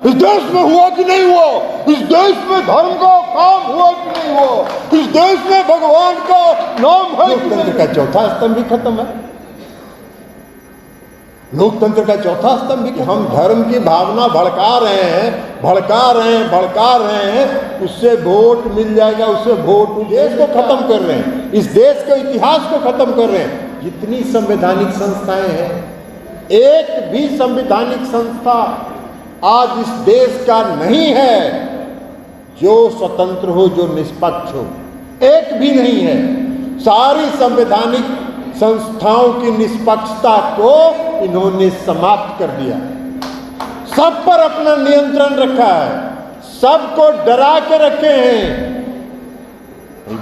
इस देश में हुआ कि नहीं हुआ? इस देश में धर्म का काम हुआ कि नहीं हुआ? इस देश में भगवान का नाम है? लोकतंत्र का चौथा स्तंभ भी खत्म है। लोकतंत्र का चौथा स्तंभ भी कि हम धर्म की भावना भड़का रहे हैं, उससे वोट मिल जाएगा, उससे वोट, देश को खत्म कर रहे हैं, इस देश के इतिहास को खत्म कर रहे हैं। जितनी संवैधानिक संस्थाएं हैं, एक भी संवैधानिक संस्था आज इस देश का नहीं है जो स्वतंत्र हो, जो निष्पक्ष हो, एक भी नहीं है। सारी संवैधानिक संस्थाओं की निष्पक्षता को इन्होंने समाप्त कर दिया। सब पर अपना नियंत्रण रखा है, सबको डरा के रखे हैं।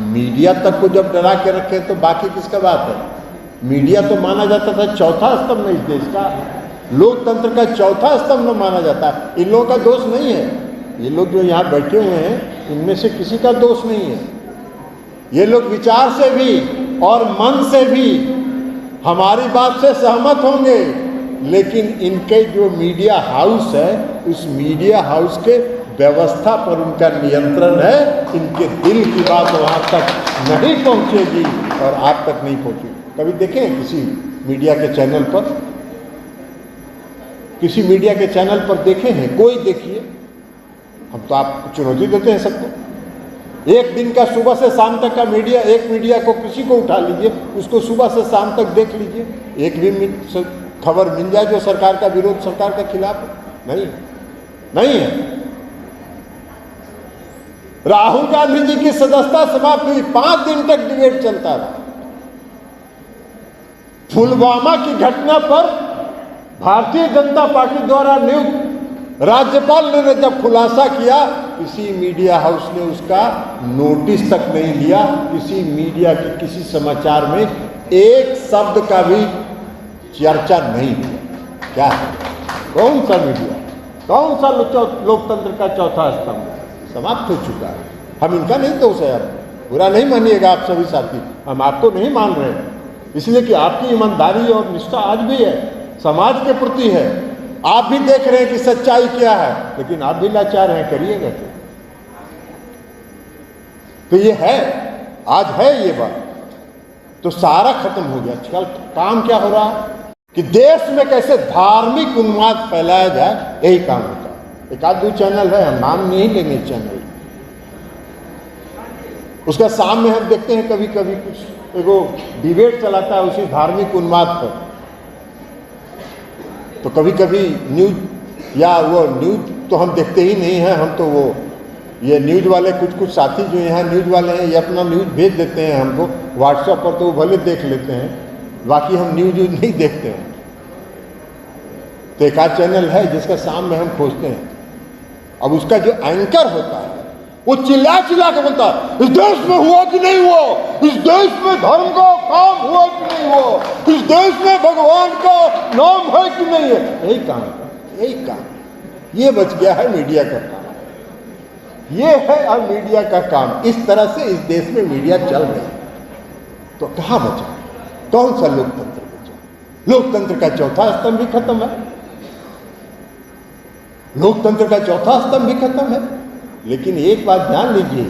मीडिया तक को जब डरा के रखे तो बाकी किसका बात है? मीडिया तो माना जाता था चौथा स्तंभ इस देश का, लोकतंत्र का चौथा स्तंभ माना जाता है। इन लोगों का दोष नहीं है, ये लोग जो यहाँ बैठे हुए हैं इनमें से किसी का दोष नहीं है। ये लोग विचार से भी और मन से भी हमारी बात से सहमत होंगे, लेकिन इनके जो मीडिया हाउस है, उस मीडिया हाउस के व्यवस्था पर उनका नियंत्रण है। इनके दिल की बात वहाँ तक नहीं पहुँचेगी और आप तक नहीं पहुँचेगी। कभी देखें किसी मीडिया के चैनल पर, किसी मीडिया के चैनल पर देखे हैं? कोई देखिए, हम तो आपको चुनौती देते हैं सबको। एक दिन का सुबह से शाम तक का मीडिया, एक मीडिया को किसी को उठा लीजिए, उसको सुबह से शाम तक देख लीजिए, एक भी खबर मिल जाए जो सरकार का विरोध, सरकार के खिलाफ नहीं है। राहुल गांधी जी की सदस्यता समाप्त हुई, 5 दिन तक डिबेट चलता रहा। पुलवामा की घटना पर भारतीय जनता पार्टी द्वारा नियुक्त राज्यपाल ने जब खुलासा किया, किसी मीडिया हाउस ने उसका नोटिस तक नहीं लिया। किसी मीडिया की किसी समाचार में एक शब्द का भी चर्चा नहीं हुआ। क्या है? कौन सा मीडिया, कौन सा लोकतंत्र का चौथा स्तंभ समाप्त हो चुका है। हम इनका नहीं दोष है, अब बुरा नहीं मानिएगा आप सभी साथी, हम आपको नहीं मान रहे, इसलिए कि आपकी ईमानदारी और निष्ठा आज भी है, समाज के प्रति है। आप भी देख रहे हैं कि सच्चाई क्या है, लेकिन आप भी लाचार हैं, करिएगा क्या? तो ये है, आज है ये बात, तो सारा खत्म हो गया। आजकल काम क्या हो रहा है कि देश में कैसे धार्मिक उन्माद फैलाया जाए, यही काम होता है। एक आध दो चैनल है, हम नाम नहीं लेंगे चैनल, उसका सामने हम देखते हैं कभी कभी कुछ एगो डिबेट चलाता है उसी धार्मिक उन्माद पर, तो कभी कभी न्यूज या वो न्यूज तो हम देखते ही नहीं हैं। हम तो वो ये न्यूज वाले कुछ साथी जो यहाँ न्यूज वाले हैं, ये अपना न्यूज भेज देते हैं हमको व्हाट्सएप पर, तो वो भले देख लेते हैं, बाकी हम न्यूज नहीं देखते हैं। तो एक आध चैनल है जिसका सामने हम खोजते हैं, अब उसका जो एंकर होता है वो चिल्ला के बोलता है, इस देश में हुआ कि नहीं हुआ? इस देश में धर्म का काम हुआ कि नहीं हुआ? इस देश में भगवान का नाम है कि नहीं है? यही काम, ये बच गया है मीडिया का काम। ये है अब मीडिया का काम। इस तरह से इस देश में मीडिया चल रही, तो कहाँ बचा? कौन सा लोकतंत्र बचा? लोकतंत्र का चौथा स्तंभ भी खत्म है। लोकतंत्र का चौथा स्तंभ भी खत्म है। लेकिन एक बात ध्यान लीजिए,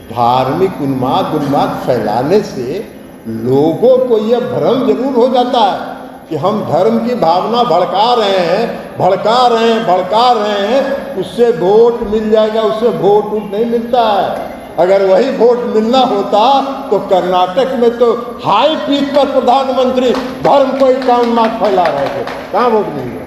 धार्मिक उन्माद फैलाने से लोगों को यह भ्रम जरूर हो जाता है कि हम धर्म की भावना भड़का रहे हैं, उससे वोट मिल जाएगा, उससे वोट नहीं मिलता है। अगर वही वोट मिलना होता तो कर्नाटक में तो हाई पीच पर प्रधानमंत्री धर्म को ही उन्माद फैला रहे थे, कहाँ वोट मिल गया?